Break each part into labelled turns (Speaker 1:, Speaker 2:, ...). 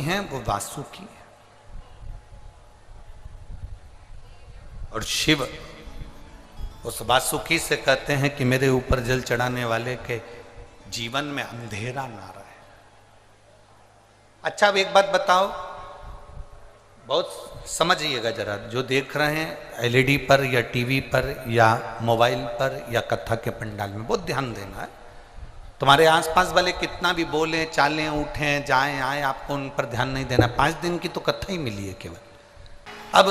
Speaker 1: हैं वो वासुकी है। और शिव उस वासुकी से कहते हैं कि मेरे ऊपर जल चढ़ाने वाले के जीवन में अंधेरा ना रहे। अच्छा, अब एक बात बताओ, बहुत समझिएगा जरा, जो देख रहे हैं एलईडी पर या टीवी पर या मोबाइल पर या कथा के पंडाल में, बहुत ध्यान देना है। तुम्हारे आसपास वाले कितना भी बोले चालें उठें जाएं आए, आपको उन पर ध्यान नहीं देना। 5 दिन की तो कथा ही मिली है केवल। अब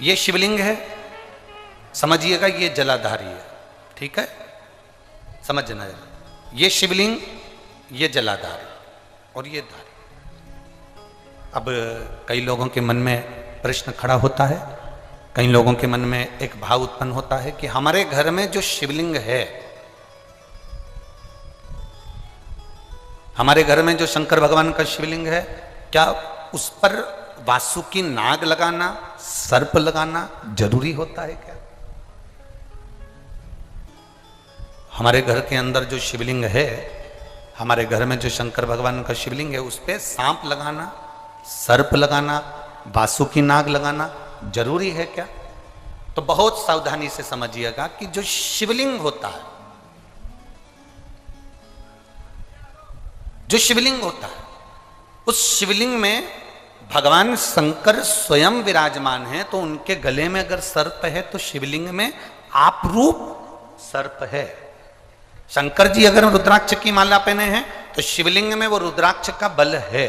Speaker 1: ये शिवलिंग है, समझिएगा, ये जलाधारी है, ठीक है, समझना जरा। ये शिवलिंग, ये जलाधारी और ये धारी। अब कई लोगों के मन में प्रश्न खड़ा होता है, कई लोगों के मन में एक भाव उत्पन्न होता है कि हमारे घर में जो शिवलिंग है, हमारे घर में जो शंकर भगवान का शिवलिंग है, क्या उस पर वासुकी नाग लगाना, सर्प लगाना जरूरी होता है क्या? हमारे घर के अंदर जो शिवलिंग है, हमारे घर में जो शंकर भगवान का शिवलिंग है, उस पर सांप लगाना, सर्प लगाना, वासुकी नाग लगाना जरूरी है क्या? तो बहुत सावधानी से समझिएगा कि जो शिवलिंग होता है, जो शिवलिंग होता है, उस शिवलिंग में भगवान शंकर स्वयं विराजमान है। तो उनके गले में अगर सर्प है तो शिवलिंग में आपरूप सर्प है। शंकर जी अगर रुद्राक्ष की माला पहने हैं तो शिवलिंग में वो रुद्राक्ष का बल है।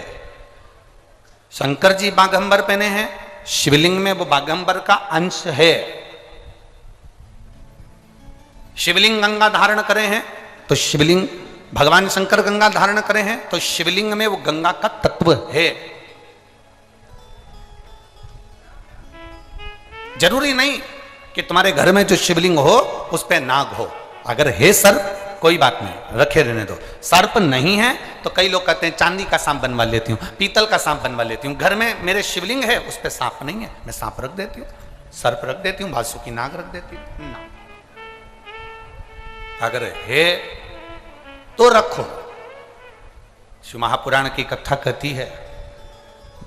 Speaker 1: शंकर जी बागंबर पहने हैं, शिवलिंग में वो बागंबर का अंश है। शिवलिंग गंगा धारण करे हैं तो शिवलिंग, भगवान शंकर गंगा धारण करे हैं तो शिवलिंग में वो गंगा का तत्व है। जरूरी नहीं कि तुम्हारे घर में जो शिवलिंग हो उस पे नाग हो। अगर है सर्प, कोई बात नहीं, रखे रहने दो। सर्प नहीं है तो कई लोग कहते हैं चांदी का सांप बनवा लेती हूँ, पीतल का सांप बनवा लेती हूँ। घर में मेरे शिवलिंग है, उस पे सांप नहीं है, मैं सांप रख देती हूँ, सर्प रख देती हूँ, वासुकी नाग रख देती हूँ ना। अगर है तो रखो। शिव महापुराण की कथा कहती है,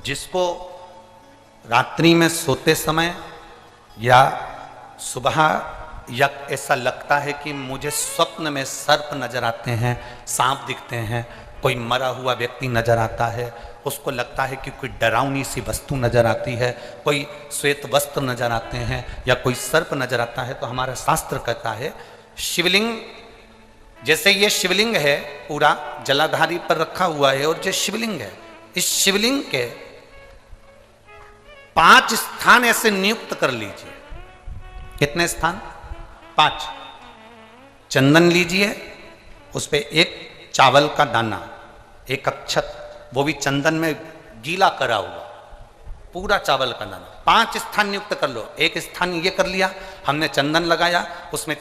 Speaker 1: जिसको रात्रि में सोते समय या सुबह या ऐसा लगता है कि मुझे स्वप्न में सर्प नजर आते हैं, सांप दिखते हैं, कोई मरा हुआ व्यक्ति नजर आता है, उसको लगता है कि कोई डरावनी सी वस्तु नजर आती है, कोई श्वेत वस्त्र नजर आते हैं या कोई सर्प नजर आता है, तो हमारा शास्त्र कहता है शिवलिंग, जैसे ये शिवलिंग है पूरा जलाधारी पर रखा हुआ है, और जो शिवलिंग है, इस शिवलिंग के 5 स्थान ऐसे नियुक्त कर लीजिए। कितने स्थान? 5। चंदन लीजिए, उस पे एक चावल का दाना, एक अक्षत, वो भी चंदन में गीला करा हुआ, पूरा चावल का दाना। 5 स्थान नियुक्त कर लो। एक स्थान ये कर लिया, हमने चंदन लगाया, उसमें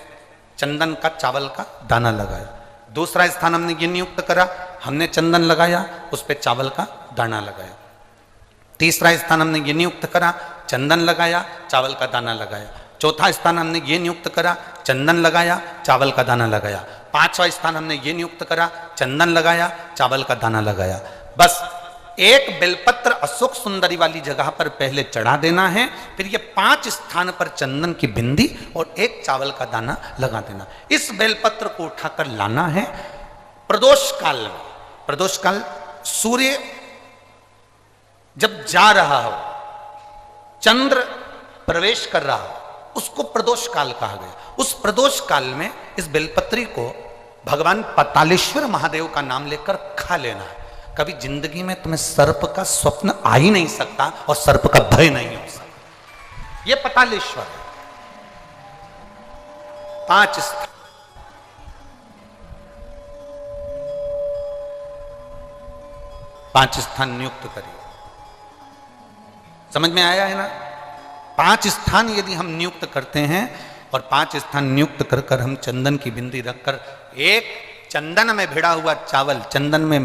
Speaker 1: चंदन का चावल का दाना लगाया। दूसरा स्थान हमने ये नियुक्त करा, हमने चंदन लगाया, उस पे चावल का दाना लगाया। तीसरा स्थान हमने ये नियुक्त करा, चंदन लगाया, चावल का दाना लगाया। चौथा स्थान हमने ये नियुक्त करा, चंदन लगाया, चावल का दाना लगाया। 5वां स्थान हमने ये नियुक्त करा, चंदन लगाया, चावल का दाना लगाया। बस एक बेलपत्र अशोक सुंदरी वाली जगह पर पहले चढ़ा देना है, फिर ये 5 स्थान पर चंदन की बिंदी और एक चावल का दाना लगा देना। इस बेलपत्र को उठाकर लाना है प्रदोष काल में। प्रदोष काल सूर्य जब जा रहा हो, चंद्र प्रवेश कर रहा हो, उसको प्रदोष काल कहा गया। उस प्रदोष काल में इस बेलपत्री को भगवान पतालेश्वर महादेव का नाम लेकर खा लेना है। कभी जिंदगी में तुम्हें सर्प का स्वप्न आ ही नहीं सकता और सर्प का भय नहीं हो सकता। यह पतालेश्वर है। 5 स्थान, पांच स्थान नियुक्त करिए। समझ में आया है ना? 5 स्थान यदि हम नियुक्त करते हैं और 5 स्थान नियुक्त कर कर हम चंदन की बिंदी रखकर एक चंदन में भिड़ा हुआ चावल, चंदन में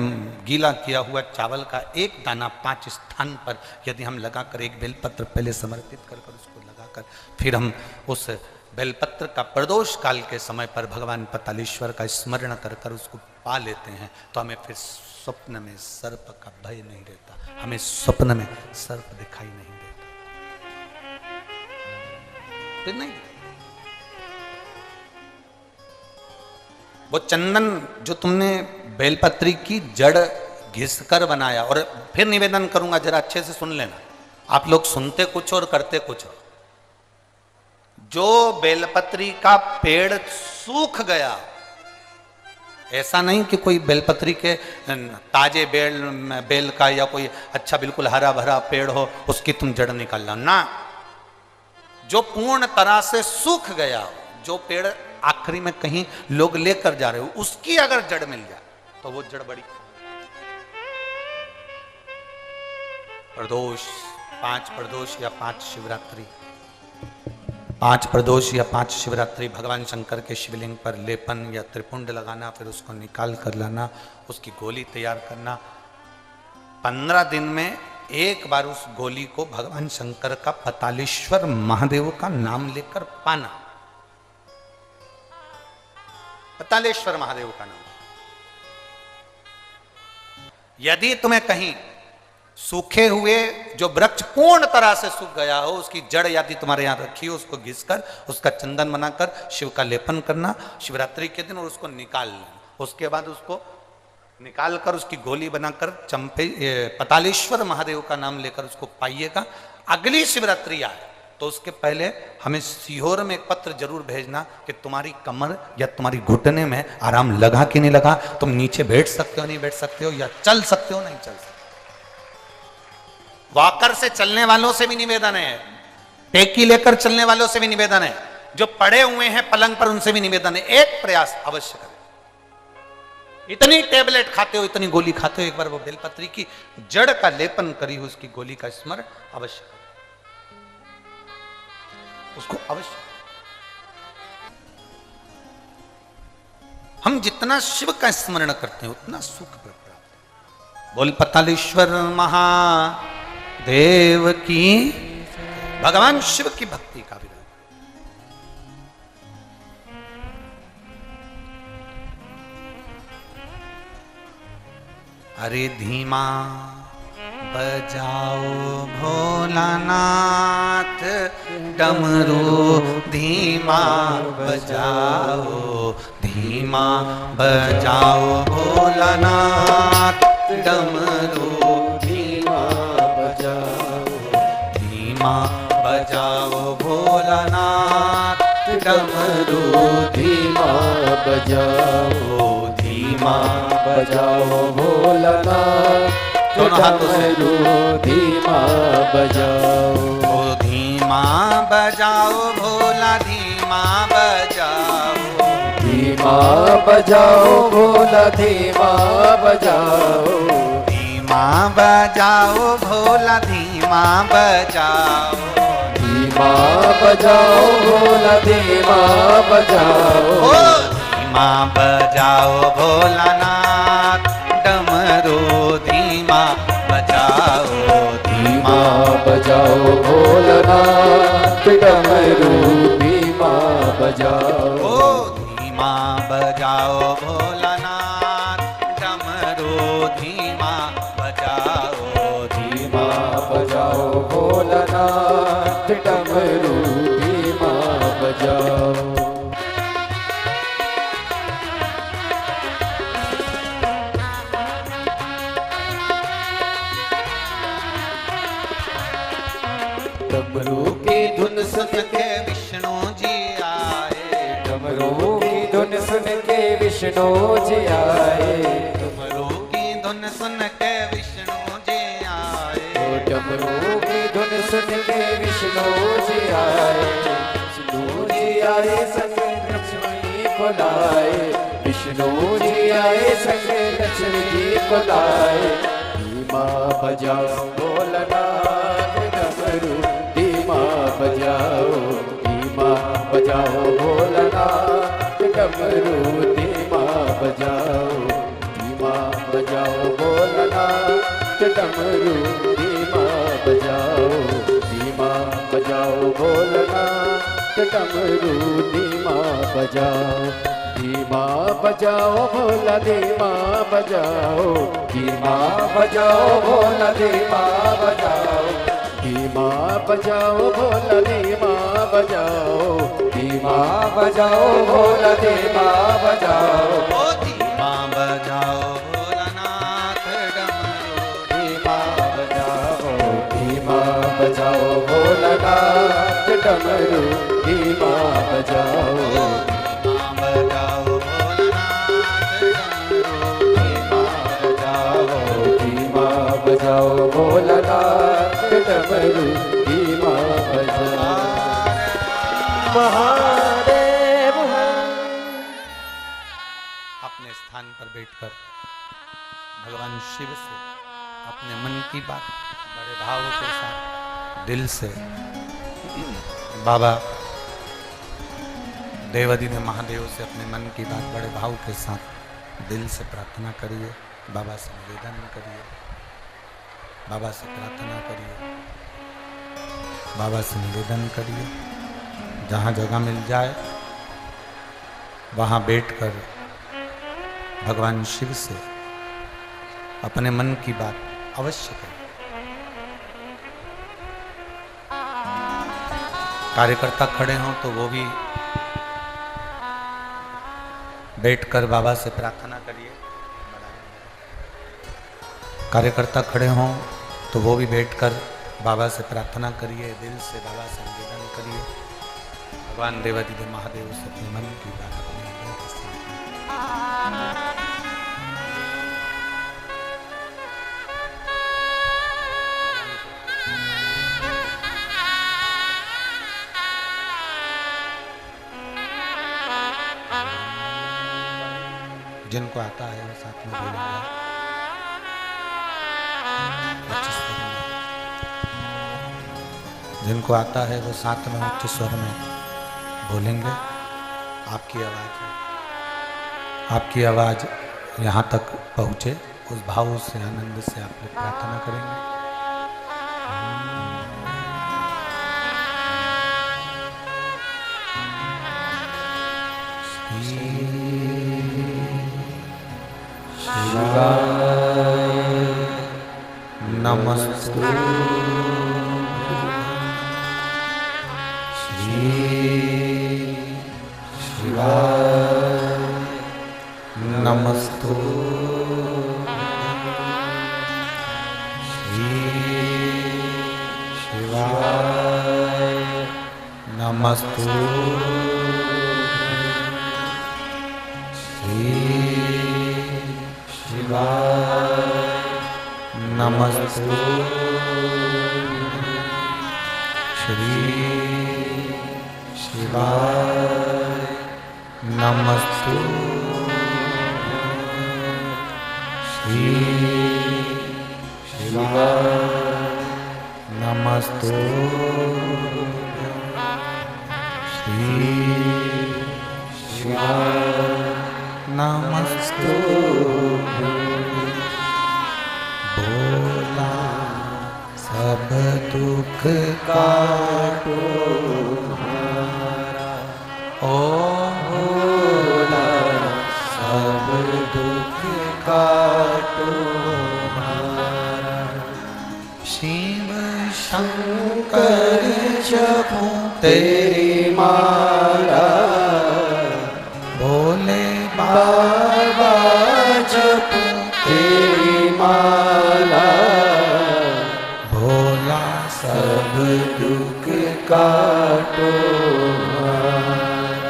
Speaker 1: गीला किया हुआ चावल का एक दाना 5 स्थान पर यदि हम लगाकर एक बेलपत्र पहले समर्पित कर कर उसको लगाकर फिर हम उस बेलपत्र का प्रदोष काल के समय पर भगवान पतालेश्वर का स्मरण कर कर उसको पा लेते हैं तो हमें फिर स्वप्न में सर्प का भय नहीं रहता, हमें स्वप्न में सर्प दिखाई नहीं देता, फिर नहीं। वो चंदन जो तुमने बेलपत्री की जड़ घिसकर बनाया, और फिर निवेदन करूंगा जरा अच्छे से सुन लेना, आप लोग सुनते कुछ और करते कुछ। जो बेलपत्री का पेड़ सूख गया, ऐसा नहीं कि कोई बेलपत्री के ताजे बेल का या कोई अच्छा बिल्कुल हरा भरा पेड़ हो उसकी तुम जड़ निकाल लो ना, जो पूर्ण तरह से सूख गया, जो पेड़ आखिरी में कहीं लोग लेकर जा रहे हो, उसकी अगर जड़ मिल जाए तो वो जड़ बड़ी। प्रदोष, 5 प्रदोष या 5 शिवरात्रि, 5 प्रदोष या 5 शिवरात्रि भगवान शंकर के शिवलिंग पर लेपन या त्रिपुंड लगाना, फिर उसको निकाल कर लाना, उसकी गोली तैयार करना। 15 दिन में एक बार उस गोली को भगवान शंकर का पतालेश्वर महादेव का नाम लेकर पाना, पतालेश्वर महादेव का नाम। यदि तुम्हें कहीं सूखे हुए जो वृक्ष पूर्ण तरह से सूख गया हो, उसकी जड़ यदि तुम्हारे यहां रखी हो, उसको घिसकर उसका चंदन बनाकर शिव का लेपन करना शिवरात्रि के दिन, और उसको निकाल लेना। उसके बाद उसको निकालकर उसकी गोली बनाकर पतालेश्वर महादेव का नाम लेकर उसको पाइएगा। अगली शिवरात्रि आए तो उसके पहले हमें सीहोर में एक पत्र जरूर भेजना कि तुम्हारी कमर या तुम्हारी घुटने में आराम लगा कि नहीं लगा, तुम नीचे बैठ सकते हो नहीं बैठ सकते हो, या चल सकते हो नहीं चल सकते। वॉकर से चलने वालों से भी निवेदन है, टेकी लेकर चलने वालों से भी निवेदन है, जो पड़े हुए हैं पलंग पर उनसे भी निवेदन है, एक प्रयास अवश्य करें। इतनी टेबलेट खाते हो, इतनी गोली खाते हो, एक बार वो बेलपत्री की जड़ का लेपन करी हो, उसकी गोली का स्मरण अवश्य करें, उसको अवश्य। हम जितना शिव का स्मरण करते हैं उतना सुख प्राप्त है। बोल पतालेश्वर महादेव की, भगवान शिव की भक्ति का विरोध। अरे धीमा बजाओ भोलानाथ डमरू, धीमा बजाओ, धीमा बजाओ भोलानाथ डमरू, धीमा बजाओ, धीमा बजाओ भोलानाथ डमरू, धीमा बजाओ, धीमा बजाओ भोलानाथ दोनों हाथों से धीमा बजाओ, धीमा बजाओ भोला, धीमा बजाओ, धीमा बजाओ भोला, धीमा बजाओ, धीमा बजाओ भोला, धीमा बजाओ, धीमा बजाओ भोला, धीमा बजाओ, धीमा बजाओ भोलानाथ डमरू, धीमा बजाओ, धीमा बजाओ भोलानाथ डमरू, धीमा बजाओ, धीमा बजाओ भोलानाथ डमरू, धीमा बजाओ, धीमा बजाओ भोलानाथ डमरू, धीमा बजाओ। डमरू की धुन सुन के विष्णु जी आए, डमरू की धुन सुन के विष्णु जी आए, डमरू की धुन सुन के विष्णु जी आए, डमरू की धुन सुन के विष्णु जी आए, विष्णु जी आए संग लक्ष्मी को लाए, विष्णु जी आए संग लक्ष्मी जी को लाए, धीमा बजाओ भोलानाथ डमरू, धीमा बजाओ, धीमा बजाओ भोलानाथ डमरू, धीमा बजाओ, धीमा बजाओ भोलानाथ डमरू, धीमा बजाओ, धीमा बजाओ भोलानाथ डमरू, धीमा बजाओ,
Speaker 2: धीमा बजाओ भोला धीमा बजाओ, धीमा बजाओ भोला धीमा बजाओ, धीमा बजाओ भोला धीमा बजाओ, धीमा बजाओ भोला धीमा बजाओ,
Speaker 1: धीमा बजाओ भोलानाथ डमरू,
Speaker 2: धीमा बजाओ, धीमा बजाओ भोलानाथ डमरू, धीमा बजाओ,
Speaker 1: धीमा बजाओ भोलानाथ डमरू,
Speaker 2: धीमा बजाओ, धीमा बजाओ महादेव।
Speaker 1: अपने स्थान पर बैठकर भगवान शिव से अपने मन की बात बड़े भावों के साथ दिल से बाबा देवादिदेव महादेव से अपने मन की बात बड़े भाव के साथ दिल से प्रार्थना करिए, बाबा से निवेदन करिए, बाबा से प्रार्थना करिए, बाबा से निवेदन करिए। जहाँ जगह मिल जाए वहाँ बैठकर भगवान शिव से अपने मन की बात अवश्य करें। कार्यकर्ता खड़े हों तो वो भी बैठकर बाबा से प्रार्थना करिए। कार्यकर्ता खड़े हों तो वो भी बैठकर बाबा से प्रार्थना करिए, दिल से बाबा से निवेदन करिए। भगवान देवादिदेव महादेव से अपने मन की बात अपने हृदय के साथ जिनको आता है वो साथ में बोलेंगे। जिनको आता है वो साथ में उच्च स्वर में बोलेंगे। आपकी आवाज़ यहाँ तक पहुँचे, उस भाव से आनंद से आप लोग प्रार्थना करेंगे। नमस्ते श्री शिवाय, नमस्तु श्री शिवाय, नमस्तु श्री शिवाय, नमस्तु श्री शिवाय, नमस्तु श्री शिवाय, नमस्तु श्री शिवाय, नमस्तु भोला सब दुख काटो हमारा, ओ भोला सब दुख काटो हमारा। शिव शंकर जपो तेरी माला, भोले बाबा जपो तेरी माला, भोला सब दुख काटो हमारा,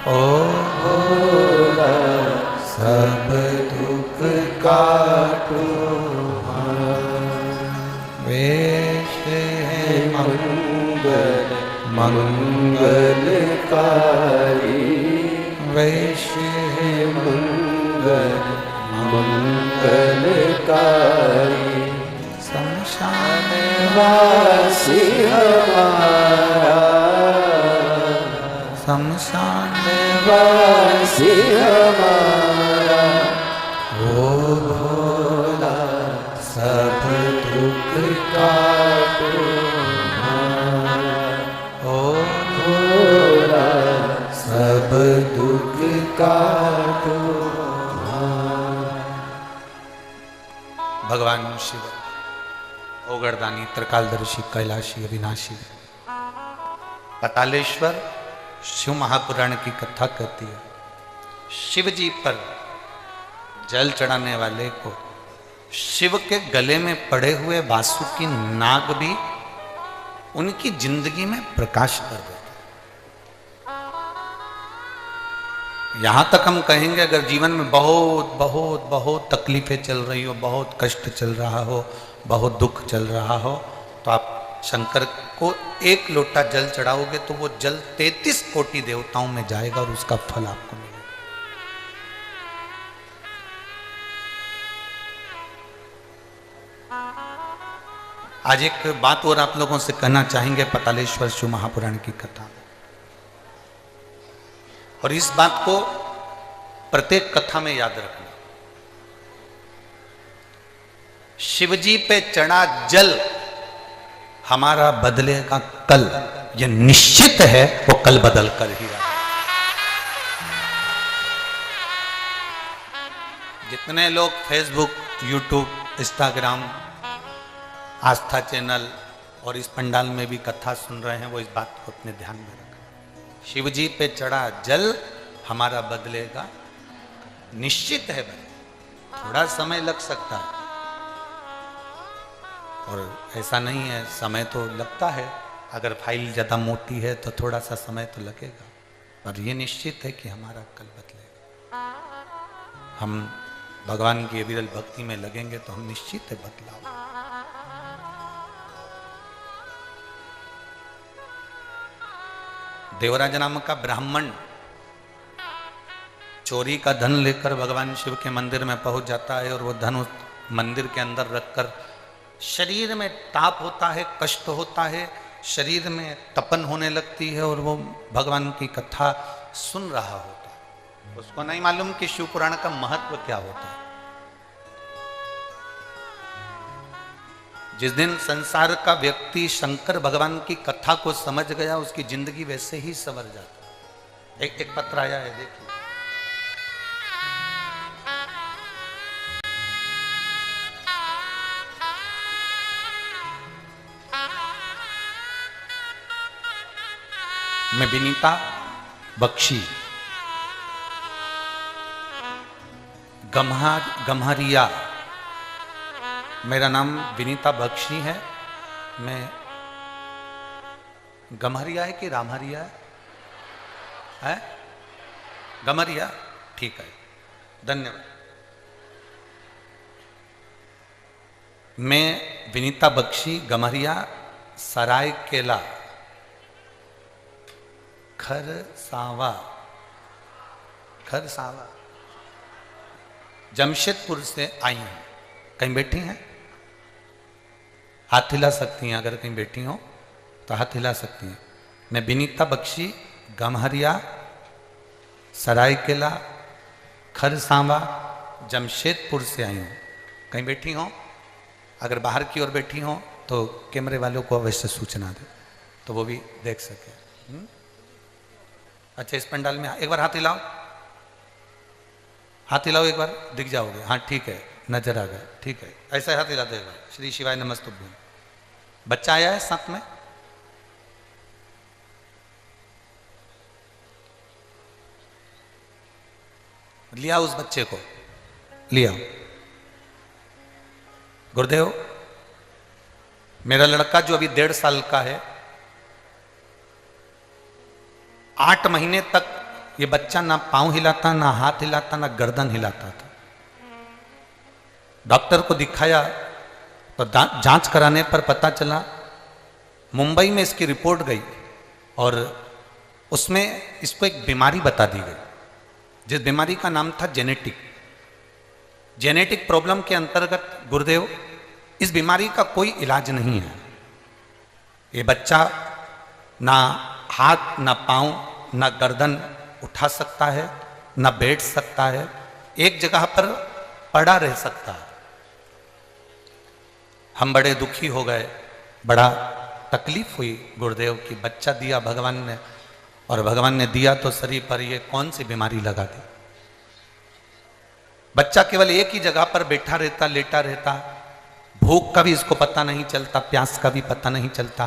Speaker 1: ओ भोला सब दुख काटो हमारा। वेश है मंगल मंगलकारी, वेश है मंगल मंगलकारी, शमशान वासी हमारा, शमशान वासी हमारा, ओ भोला सब दुख काटो हमारा, ओ भोला सब दुख का भगवान शिव ओगरदानी त्रिकालदर्शी कैलाशी अविनाशी पतालेश्वर शिव महापुराण की कथा कहती है, शिव जी पर जल चढ़ाने वाले को शिव के गले में पड़े हुए वासुकी नाग भी उनकी जिंदगी में प्रकाश कर देते। यहां तक हम कहेंगे अगर जीवन में बहुत बहुत बहुत तकलीफें चल रही हो, बहुत कष्ट चल रहा हो, बहुत दुख चल रहा हो, तो आप शंकर को एक लोटा जल चढ़ाओगे तो वो जल 33 कोटि देवताओं में जाएगा और उसका फल आपको मिलेगा। आज एक बात और आप लोगों से कहना चाहेंगे पतालेश्वर शिव महापुराण की कथा, और इस बात को प्रत्येक कथा में याद रखना। शिवजी पे चढ़ा जल हमारा बदलेगा कल, यह निश्चित है, वो कल बदल कर ही रहा। जितने लोग फेसबुक, यूट्यूब, इंस्टाग्राम, आस्था चैनल और इस पंडाल में भी कथा सुन रहे हैं, वो इस बात को अपने ध्यान में रखें। शिवजी पे चढ़ा जल हमारा बदलेगा, निश्चित है भाई। थोड़ा समय लग सकता है और ऐसा नहीं है, समय तो लगता है। अगर फाइल ज़्यादा मोटी है तो थोड़ा सा समय तो लगेगा, पर यह निश्चित है कि हमारा कल बदलेगा। हम भगवान की अविरल भक्ति में लगेंगे तो हम निश्चित है बदलाव। देवराज नाम का ब्राह्मण चोरी का धन लेकर भगवान शिव के मंदिर में पहुंच जाता है और वो धन उस मंदिर के अंदर रखकर शरीर में ताप होता है, कष्ट होता है, शरीर में तपन होने लगती है और वो भगवान की कथा सुन रहा होता है। उसको नहीं मालूम कि शिव पुराण का महत्व क्या होता है। जिस दिन संसार का व्यक्ति शंकर भगवान की कथा को समझ गया, उसकी जिंदगी वैसे ही संवर जाती। एक पत्र आया है, देखिए। मैं विनीता बख्शी गम्हरिया, मेरा नाम विनीता बख्शी है। मैं गम्हरिया है कि रामहरिया है? गम्हरिया, ठीक है, धन्यवाद। मैं विनीता बख्शी गम्हरिया, सरायकेला, खरसावा जमशेदपुर से आई हूं। कहीं बैठी हैं? हाथ हिला सकती हैं, अगर कहीं बैठी हो तो हाथ हिला सकती हैं। मैं विनीता बख्शी गम्हरिया, सरायकेला, खरसावा, जमशेदपुर से आई हूँ। कहीं बैठी हो? अगर बाहर की ओर बैठी हो तो कैमरे वालों को अवश्य सूचना दे तो वो भी देख सके। अच्छा, इस पंडाल में एक बार हाथ हिलाओ, हाथ हिलाओ, एक बार दिख जाओगे। हाँ ठीक है, नजर आ गया, ठीक है, ऐसा हाथ हिला देगा। श्री शिवाय नमस्तुभ्यं। बच्चा आया है साथ में? लिया उस बच्चे को, लिया। गुरुदेव, मेरा लड़का जो अभी 1.5 साल का है, 8 महीने तक ये बच्चा ना पांव हिलाता, ना हाथ हिलाता, ना गर्दन हिलाता था। डॉक्टर को दिखाया तो जांच कराने पर पता चला, मुंबई में इसकी रिपोर्ट गई और उसमें इसको एक बीमारी बता दी गई, जिस बीमारी का नाम था जेनेटिक प्रॉब्लम के अंतर्गत गुरुदेव इस बीमारी का कोई इलाज नहीं है। ये बच्चा ना हाथ, ना पांव, ना गर्दन उठा सकता है, ना बैठ सकता है, एक जगह पर पड़ा रह सकता है। हम बड़े दुखी हो गए, बड़ा तकलीफ हुई गुरुदेव की। बच्चा दिया भगवान ने, और भगवान ने दिया तो शरीर पर ये कौन सी बीमारी लगा दी। बच्चा केवल एक ही जगह पर बैठा रहता, लेटा रहता, भूख का भी इसको पता नहीं चलता, प्यास का भी पता नहीं चलता,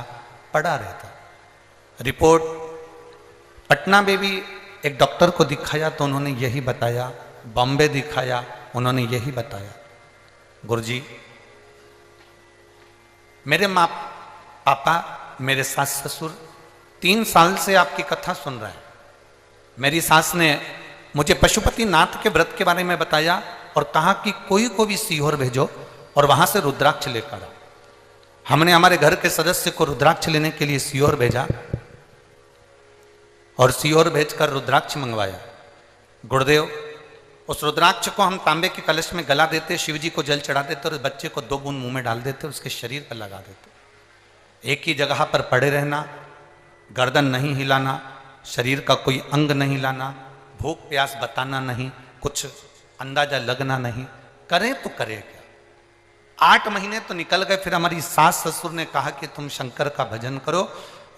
Speaker 1: पड़ा रहता। रिपोर्ट पटना में भी एक डॉक्टर को दिखाया तो उन्होंने यही बताया, बॉम्बे दिखाया उन्होंने यही बताया। गुरुजी, मेरे माँ पापा, मेरे सास ससुर 3 साल से आपकी कथा सुन रहे हैं। मेरी सास ने मुझे पशुपति नाथ के व्रत के बारे में बताया और कहा कि कोई को भी सीहोर भेजो और वहां से रुद्राक्ष लेकर आओ। हमने हमारे घर के सदस्य को रुद्राक्ष लेने के लिए सीहोर भेजा और सीहोर भेजकर रुद्राक्ष मंगवाया। गुरुदेव, उस रुद्राक्ष को हम तांबे के कलश में गला देते, शिव जी को जल चढ़ा देते और बच्चे को 2 बूंद मुंह में डाल देते, उसके शरीर पर लगा देते। एक ही जगह पर पड़े रहना, गर्दन नहीं हिलाना, शरीर का कोई अंग नहीं लाना, भूख प्यास बताना नहीं, कुछ अंदाजा लगना नहीं, करें तो करें क्या। 8 महीने तो निकल गए। फिर हमारी सास ससुर ने कहा कि तुम शंकर का भजन करो।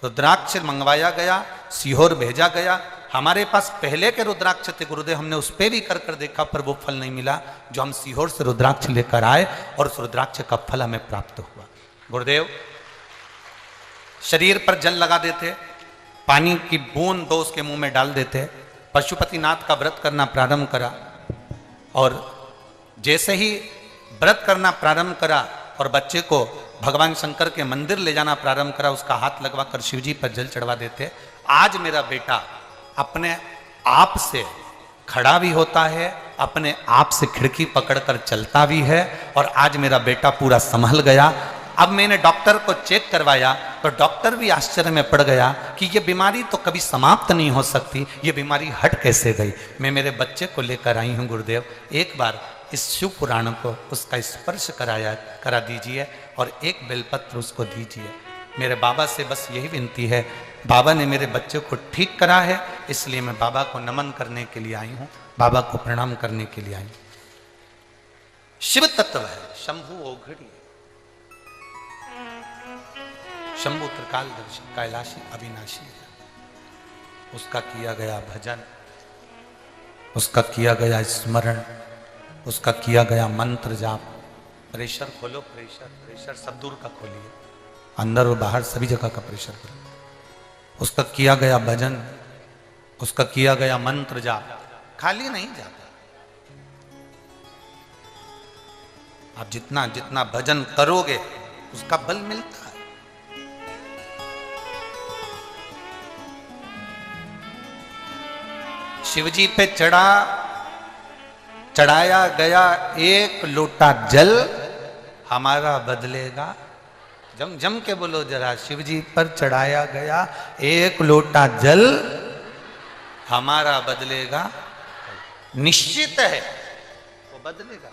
Speaker 1: रुद्राक्ष मंगवाया गया, सीहोर भेजा गया। हमारे पास पहले के रुद्राक्ष थे गुरुदेव, हमने उस पर भी कर देखा पर वो फल नहीं मिला जो हम सीहोर से रुद्राक्ष लेकर आए और उस रुद्राक्ष का फल हमें प्राप्त हुआ। गुरुदेव, शरीर पर जल लगा देते, पानी की बूंद 2 उसके मुंह में डाल देते, पशुपतिनाथ का व्रत करना प्रारंभ करा और जैसे ही व्रत करना प्रारंभ करा और बच्चे को भगवान शंकर के मंदिर ले जाना प्रारंभ करा, उसका हाथ लगवाकर शिव जी पर जल चढ़वा देते। आज मेरा बेटा अपने आप से खड़ा भी होता है, अपने आप से खिड़की पकड़कर चलता भी है और आज मेरा बेटा पूरा संभल गया। अब मैंने डॉक्टर को चेक करवाया तो डॉक्टर भी आश्चर्य में पड़ गया कि ये बीमारी तो कभी समाप्त नहीं हो सकती, ये बीमारी हट कैसे गई। मैं मेरे बच्चे को लेकर आई हूँ गुरुदेव, एक बार इस शिव पुराण को उसका स्पर्श करा दीजिए और एक बेलपत्र उसको दीजिए। मेरे बाबा से बस यही विनती है, बाबा ने मेरे बच्चे को ठीक करा है, इसलिए मैं बाबा को नमन करने के लिए आई हूँ, बाबा को प्रणाम करने के लिए आई हूँ। शिव तत्व है, शंभु ओघड़ी, शंभु त्रिकालदर्शी, कैलाशी, अविनाशी है। उसका किया गया भजन, उसका किया गया स्मरण, उसका किया गया मंत्र जाप। प्रेशर खोलो, प्रेशर प्रेशर सब दूर का खोलिए, अंदर और बाहर सभी जगह का प्रेशर करो। उसका किया गया भजन, उसका किया गया मंत्र जाप खाली नहीं जाता। आप जितना जितना भजन करोगे उसका बल मिलता है। शिवजी पे चढ़ाया गया 1 लोटा जल हमारा बदलेगा। जम जम के बोलो जरा, शिवजी पर चढ़ाया गया 1 लोटा जल हमारा बदलेगा। निश्चित है वो बदलेगा।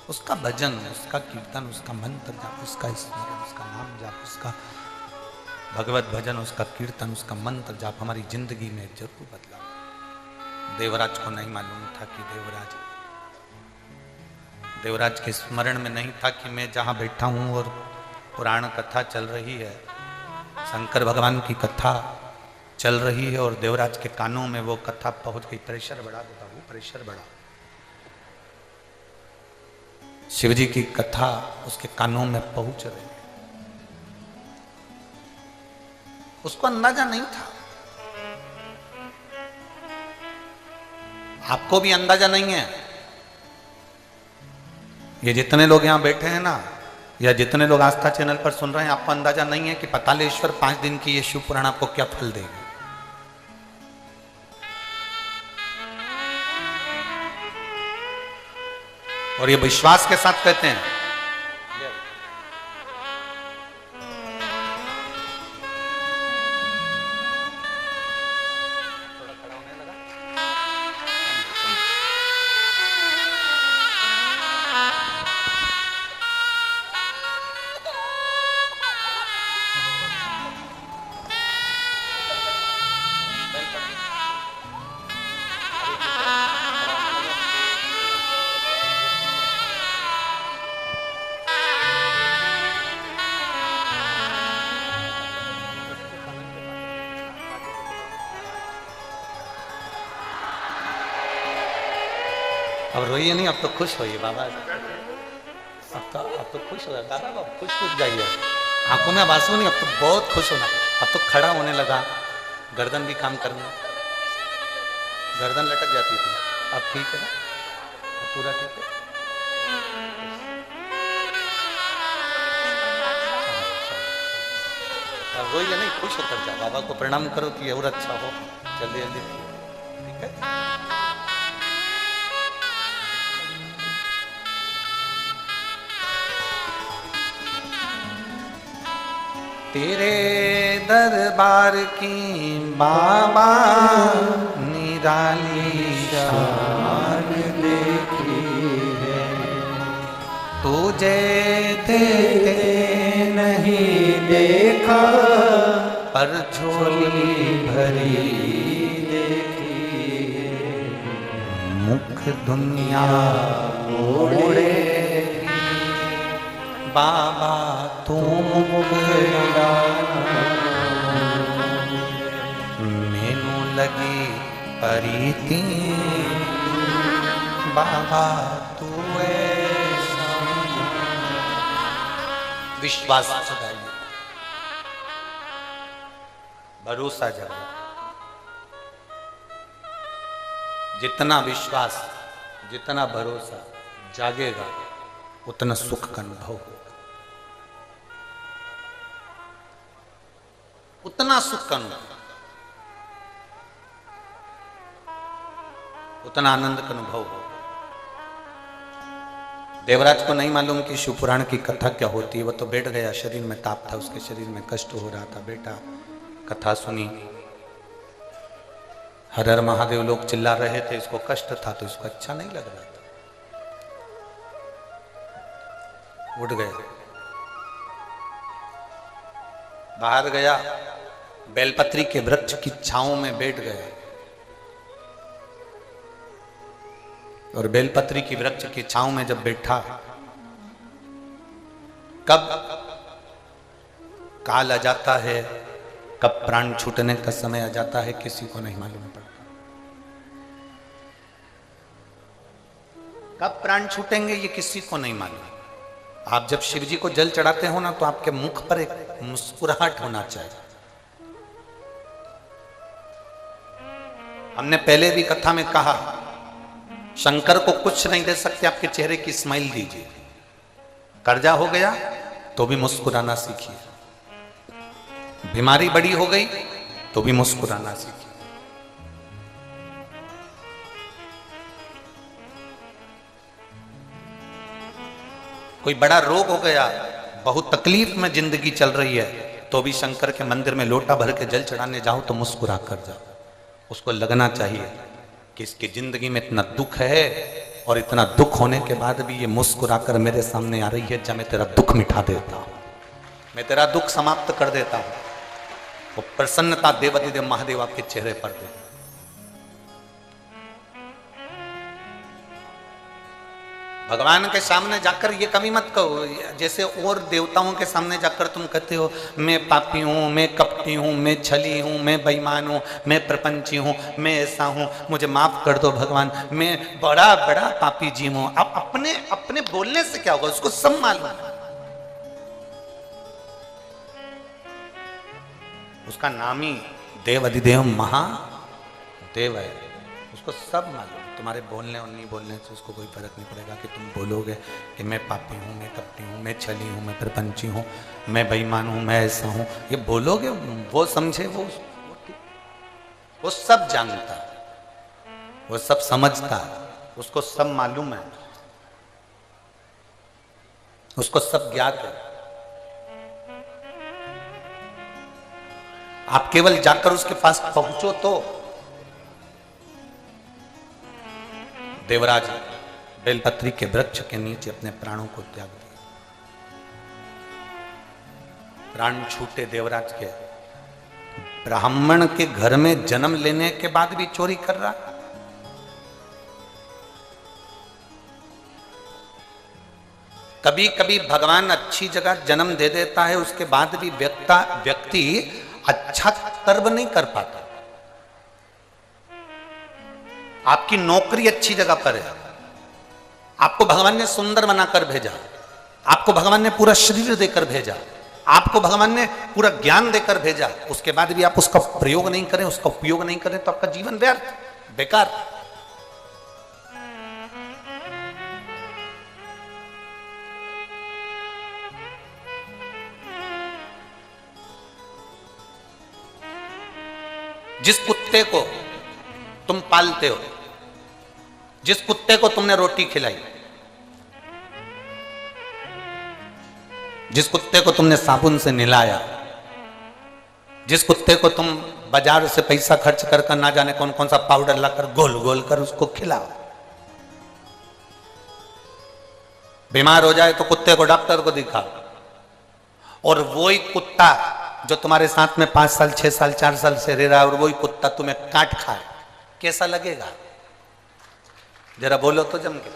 Speaker 1: उसका भजन, उसका कीर्तन, उसका मंत्र जाप, उसका स्मरण, उसका नाम जाप, उसका भगवत भजन, उसका कीर्तन, उसका मंत्र जाप हमारी जिंदगी में जरूर बदला। देवराज को नहीं मालूम था कि देवराज के स्मरण में नहीं था कि मैं जहां बैठा हूं और पुराण कथा चल रही है, शंकर भगवान की कथा चल रही है और देवराज के कानों में वो कथा पहुंच गई। प्रेशर बढ़ा देता, वो प्रेशर बढ़ा। शिवजी की कथा उसके कानों में पहुंच रही, उसको अंदाजा नहीं था। आपको भी अंदाजा नहीं है। ये जितने लोग यहां बैठे हैं ना, या जितने लोग आस्था चैनल पर सुन रहे हैं, आपको अंदाजा नहीं है कि पतालेश्वर 5 दिन की ये शिव पुराण आपको क्या फल देगी। और ये विश्वास के साथ कहते हैं। अब रोइए नहीं, अब तो खुश होइए बाबा। अब तो खुश हो दादा, अब खुश जाइए, आंखों में आंसू नहीं, अब तो बहुत खुश होना। अब तो खड़ा होने लगा, गर्दन भी काम करना, गर्दन लटक जाती थी, अब ठीक है, अब पूरा ठीक है। अब रोइए नहीं, खुश होकर जा, बाबा को प्रणाम करो कि और अच्छा हो, जल्दी जल्दी, ठीक है। तेरे दरबार की बाबा निराली शान देखी है, तुझे थे नहीं देखा पर झोली भरी देखी है, मुख दुनिया मोड़े बाबा तू मैनू लगी परीती बाबा तू ऐसा। विश्वास जगाइए, भरोसा जगाइए। जितना विश्वास, जितना भरोसा जागेगा उतना सुख का अनुभव होगा, उतना सुख का अनुभव, उतना आनंद का अनुभव होगा। देवराज को नहीं मालूम कि शिवपुराण की कथा क्या होती है। वो तो बैठ गया, शरीर में ताप था, उसके शरीर में कष्ट हो रहा था। बेटा कथा सुनी, हर हर महादेव लोग चिल्ला रहे थे, इसको कष्ट था तो इसको अच्छा नहीं लग रहा था। उठ गया, बाहर गया, बेलपत्री के वृक्ष की छांव में बैठ गया और बेलपत्री की वृक्ष की छांव में जब बैठा, कब काल आ जाता है, कब प्राण छूटने का समय आ जाता है, किसी को नहीं मालूम पड़ता। कब प्राण छूटेंगे ये किसी को नहीं मालूम। आप जब शिव जी को जल चढ़ाते हो ना, तो आपके मुख पर एक मुस्कुराहट होना चाहिए। हमने पहले भी कथा में कहा, शंकर को कुछ नहीं दे सकते, आपके चेहरे की स्माइल दीजिए। कर्जा हो गया तो भी मुस्कुराना सीखिए, बीमारी बड़ी हो गई तो भी मुस्कुराना सीखिए। कोई बड़ा रोग हो गया, बहुत तकलीफ में जिंदगी चल रही है, तो भी शंकर के मंदिर में लोटा भर के जल चढ़ाने जाओ तो मुस्कुरा कर जाओ। उसको लगना चाहिए कि इसकी जिंदगी में इतना दुख है और इतना दुख होने के बाद भी ये मुस्कुरा कर मेरे सामने आ रही है। जब मैं तेरा दुख मिटा देता हूं, मैं तेरा दुख समाप्त कर देता हूं, वो प्रसन्नता देवाधिदेव महादेव आपके चेहरे पर दे। भगवान के सामने जाकर ये कभी मत कहो, जैसे और देवताओं के सामने जाकर तुम कहते हो मैं पापी हूँ, मैं कपटी हूँ, मैं छली हूँ, मैं बेईमान हूँ, मैं प्रपंची हूँ, मैं ऐसा हूँ, मुझे माफ कर दो भगवान, मैं बड़ा बड़ा पापी जीव हूँ। अब अपने अपने बोलने से क्या होगा, उसको सब मालूम है। उसका नाम ही देव अधिदेव महादेव है, उसको सब मालूम। तुम्हारे बोलने और नहीं बोलने से उसको कोई फर्क नहीं पड़ेगा कि तुम बोलोगे कि मैं पापी हूँ, मैं कपटी हूँ, मैं छली हूँ, मैं प्रपंची हूँ, मैं बेईमान हूँ, मैं ऐसा हूँ। ये बोलोगे, वो समझे, वो सब जानता है, वो सब समझता है, उसको सब मालूम है, उसको सब ज्ञात है। आप केवल जाकर उसके पास पहुंचो तो। देवराज बेलपत्री के वृक्ष के नीचे अपने प्राणों को त्याग दिया। प्राण छूटे देवराज के। ब्राह्मण के घर में जन्म लेने के बाद भी चोरी कर रहा। कभी कभी भगवान अच्छी जगह जन्म दे देता है, उसके बाद भी व्यक्ति अच्छा कर्म नहीं कर पाता। आपकी नौकरी अच्छी जगह पर है, आपको भगवान ने सुंदर बनाकर भेजा, आपको भगवान ने पूरा शरीर देकर भेजा, आपको भगवान ने पूरा ज्ञान देकर भेजा, उसके बाद भी आप उसका प्रयोग नहीं करें, उसका उपयोग नहीं करें, तो आपका जीवन व्यर्थ, बेकार। जिस कुत्ते को तुम पालते हो, जिस कुत्ते को तुमने रोटी खिलाई, जिस कुत्ते को तुमने साबुन से नहलाया, जिस कुत्ते को तुम बाजार से पैसा खर्च कर ना जाने कौन कौन सा पाउडर लाकर गोल गोल कर उसको खिलाओ, बीमार हो जाए तो कुत्ते को डॉक्टर को दिखाओ, और वही कुत्ता जो तुम्हारे साथ में 5 साल 6 साल 4 साल से रह रहा है और वही कुत्ता तुम्हें काट खाए, कैसा लगेगा? जरा बोलो तो जम के।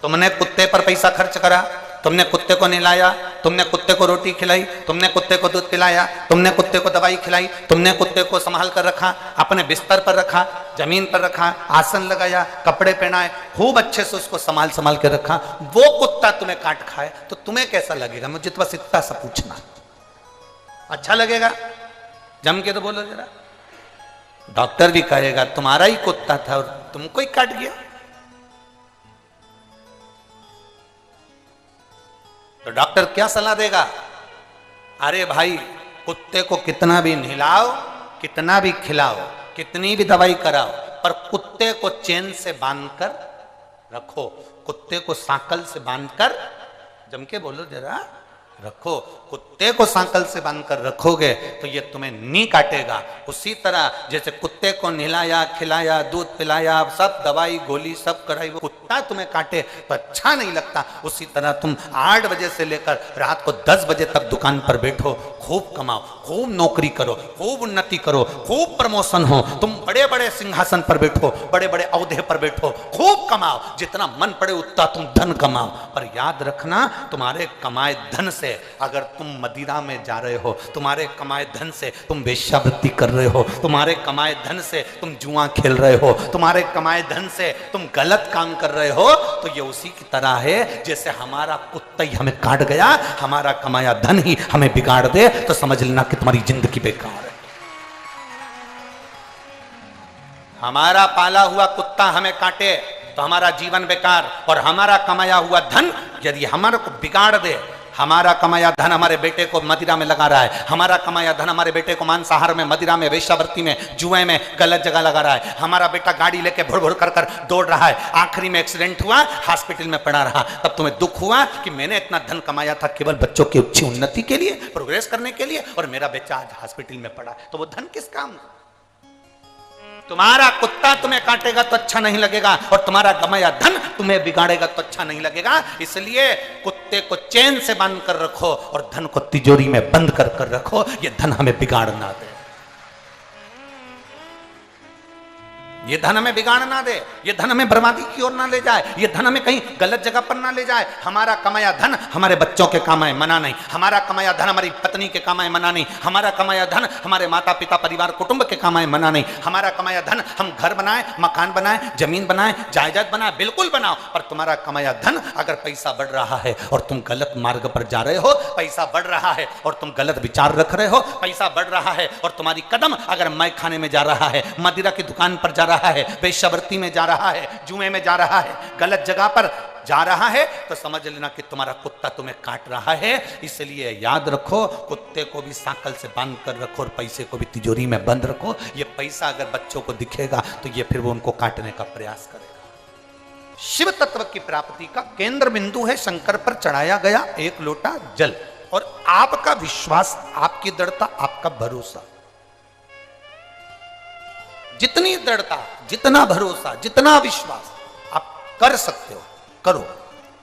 Speaker 1: तुमने कुत्ते पर पैसा खर्च करा, तुमने कुत्ते को नहलाया, तुमने कुत्ते को रोटी खिलाई, तुमने कुत्ते को दूध पिलाया, तुमने कुत्ते को दवाई खिलाई, तुमने कुत्ते को संभाल कर रखा, अपने बिस्तर पर रखा, जमीन पर रखा, आसन लगाया, कपड़े पहनाए, खूब अच्छे से उसको संभाल के रखा। वो कुत्ता तुम्हें काट खाए तो तुम्हें कैसा लगेगा? मुझे तो बस इतना सा पूछना। अच्छा लगेगा? जम के तो बोलो जरा। डॉक्टर भी कहेगा तुम्हारा ही कुत्ता था और तुमको ही काट गया। तो डॉक्टर क्या सलाह देगा? अरे भाई, कुत्ते को कितना भी नहलाओ, कितना भी खिलाओ, कितनी भी दवाई कराओ, पर कुत्ते को चेन से बांधकर रखो, कुत्ते को सांकल से बांधकर, जम के बोलो जरा, रखो। कुत्ते को सांकल से बांधकर रखोगे तो ये तुम्हें नहीं काटेगा। उसी तरह जैसे कुत्ते को नहलाया, खिलाया, दूध पिलाया, सब दवाई गोली सब कराई, वो कुत्ता तुम्हें काटे तो अच्छा नहीं लगता। उसी तरह तुम 8 बजे से लेकर रात को 10 बजे तक दुकान पर बैठो, खूब कमाओ, खूब नौकरी करो, खूब उन्नति करो, खूब प्रमोशन हो, तुम बड़े बड़े सिंहासन पर बैठो, बड़े बड़े औहदे पर बैठो, खूब कमाओ, जितना मन पड़े उतना तुम धन कमाओ। पर याद रखना, तुम्हारे कमाए धन से अगर तुम मदिरा में जा रहे हो, तुम्हारे कमाए धन से तुम वेश्यावृत्ति कर रहे हो, तुम्हारे कमाए धन से तुम जुआ खेल रहे हो, तुम्हारे कमाए धन से तुम गलत काम कर रहे हो, तो ये उसी की तरह है जैसे हमारा कुत्ता ही हमें काट गया, हमारा कमाया धन ही हमें बिगाड़ दे, तो समझ लेना कि तुम्हारी जिंदगी बेकार है। हमारा पाला हुआ कुत्ता हमें काटे तो हमारा जीवन बेकार, और हमारा कमाया हुआ धन यदि हमारे को बिगाड़ दे, हमारा कमाया धन हमारे बेटे को मदिरा में लगा रहा है, हमारा कमाया धन हमारे बेटे को मांसाहार में, मदिरा में, वेश्यावृत्ति में, जुए में, गलत जगह लगा रहा है, हमारा बेटा गाड़ी लेके भुड़ भुड़ कर दौड़ रहा है, आखिरी में एक्सीडेंट हुआ, हॉस्पिटल में पड़ा रहा, तब तुम्हें दुख हुआ कि मैंने इतना धन कमाया था केवल बच्चों की अच्छी उन्नति के लिए, प्रोग्रेस करने के लिए, और मेरा बेटा आज हॉस्पिटल में पड़ा, तो वो धन किस काम? तुम्हारा कुत्ता तुम्हें काटेगा तो अच्छा नहीं लगेगा, और तुम्हारा कमाया धन तुम्हें बिगाड़ेगा तो अच्छा नहीं लगेगा। इसलिए कुत्ते को चैन से बांध कर रखो और धन को तिजोरी में बंद कर रखो, ये धन हमें बिगाड़ ना दे, ये धन हमें बिगाड़ ना दे, ये धन हमें बर्बादी की ओर ना ले जाए, ये धन हमें कहीं गलत जगह पर ना ले जाए। हमारा कमाया धन हमारे बच्चों के काम आए, मना नहीं, हमारा कमाया धन हमारी पत्नी के काम आए, मना नहीं, हमारा कमाया धन हमारे माता पिता परिवार कुटुंब के काम आए, मना नहीं, हमारा कमाया धन हम घर बनाए, मकान बनाए, जमीन बनाए, जायदाद बनाए, बिल्कुल बनाओ, पर तुम्हारा कमाया धन अगर पैसा बढ़ रहा है और तुम गलत मार्ग पर जा रहे हो, पैसा बढ़ रहा है और तुम गलत विचार रख रहे हो, पैसा बढ़ रहा है और तुम्हारी कदम अगर मैं खाने में जा रहा है, मदिरा की दुकान पर जा रहा है, वेश्यावृत्ति में जा रहा है, जुए में जा रहा है, गलत जगह पर जा रहा है, तो समझ लेना कि तुम्हारा कुत्ता तुम्हें काट रहा है। इसलिए याद रखो, कुत्ते को भी सांकल से बांध कर रखो और पैसे को भी तिजोरी में बंद रखो। ये पैसा अगर बच्चों को दिखेगा तो ये फिर वो उनको काटने का प्रयास करेगा। शिव तत्व की प्राप्ति का केंद्र बिंदु है शंकर पर चढ़ाया गया 1 लोटा जल, और आपका विश्वास, आपकी दृढ़ता, आपका भरोसा, जितनी दृढ़ता, जितना भरोसा, जितना विश्वास आप कर सकते हो करो,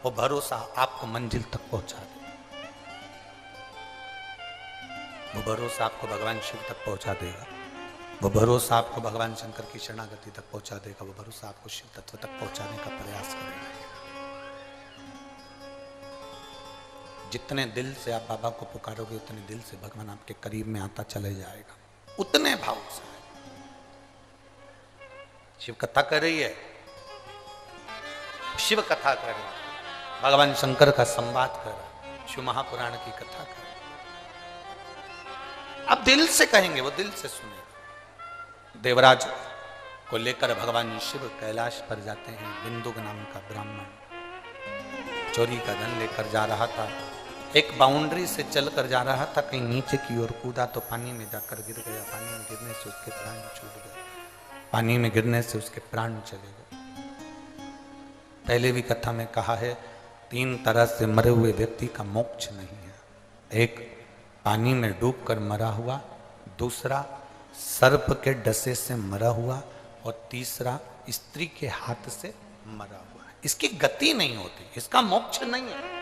Speaker 1: वो भरोसा आपको मंजिल तक पहुंचा देगा, वो भरोसा आपको भगवान शिव तक पहुंचा देगा, वो भरोसा आपको भगवान शंकर की शरणागति तक पहुंचा देगा, वो भरोसा आपको शिव तत्व तक पहुंचाने का प्रयास करेगा। जितने दिल से आप बाबा को पुकारोगे उतने दिल से भगवान आपके करीब में आता चले जाएगा, उतने भाव से। शिव कथा कर रही है, शिव कथा कर रहे, भगवान शंकर का संवाद कर रहे, शिव महापुराण की कथा कर रहे। अब दिल से कहेंगे, वो दिल से सुनेगा। देवराज को लेकर भगवान शिव कैलाश पर जाते हैं। बिंदुक नाम का ब्राह्मण चोरी का धन लेकर जा रहा था। एक बाउंड्री से चलकर जा रहा था, कहीं नीचे की ओर कूदा तो पानी में जाकर गिर गया। पानी में गिरने से उसके प्राण छूट गए। पानी में गिरने से उसके प्राण चले गए। पहले भी कथा में कहा है, 3 तरह से मरे हुए व्यक्ति का मोक्ष नहीं है। एक पानी में डूबकर मरा हुआ, दूसरा सर्प के डसे से मरा हुआ, और तीसरा स्त्री के हाथ से मरा हुआ। इसकी गति नहीं होती, इसका मोक्ष नहीं है।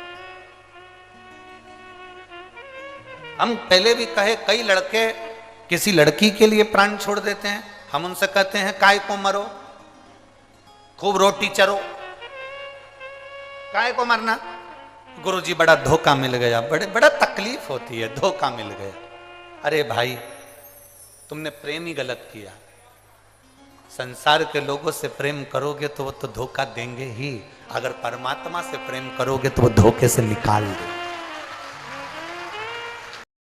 Speaker 1: हम पहले भी कहे, कई लड़के किसी लड़की के लिए प्राण छोड़ देते हैं। हम उनसे कहते हैं काय को मरो, खूब रोटी चरो, काय को मरना? गुरुजी बड़ा धोखा मिल गया, बड़ा तकलीफ होती है, धोखा मिल गया। अरे भाई, तुमने प्रेम ही गलत किया। संसार के लोगों से प्रेम करोगे तो वो तो धोखा देंगे ही, अगर परमात्मा से प्रेम करोगे तो वो धोखे से निकाल देंगे।